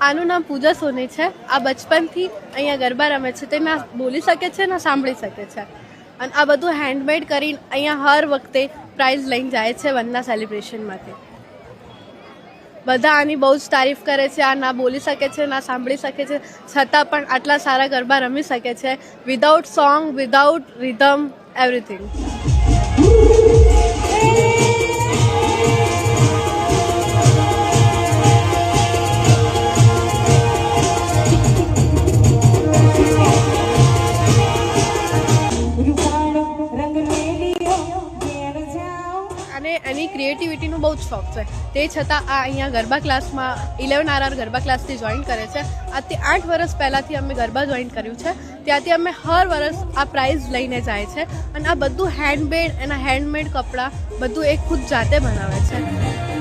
આનું નામ પૂજા સોની છે. આ બચપનથી અહીંયા ગરબા રમે છે. તે ના બોલી શકે છે ના સાંભળી શકે છે. અને આ બધું હેન્ડમેડ કરીને અહીંયા હર વખતે પ્રાઇઝ લઈને જાય છે વનના સેલિબ્રેશનમાંથી. બધા આની બહુ જ તારીફ કરે છે. આ ના બોલી શકે છે ના સાંભળી શકે છે, છતાં પણ આટલા સારા ગરબા રમી શકે છે without song, without rhythm, everything. અને એની ક્રિએટિવિટીનો બહુ જ શોખ છે. તે છતાં આ અહીંયા ગરબા ક્લાસમાં 11 RR ગરબા ક્લાસથી જોઈન કરે છે. આજથી 8 વર્ષ પહેલાંથી અમે ગરબા જોઈન કર્યું છે. ત્યાંથી અમે હર વર્ષ આ પ્રાઇઝ લઈને જાય છે. અને આ બધું હેન્ડમેડ, એના હેન્ડમેડ કપડાં બધું એ ખુદ જાતે બનાવે છે.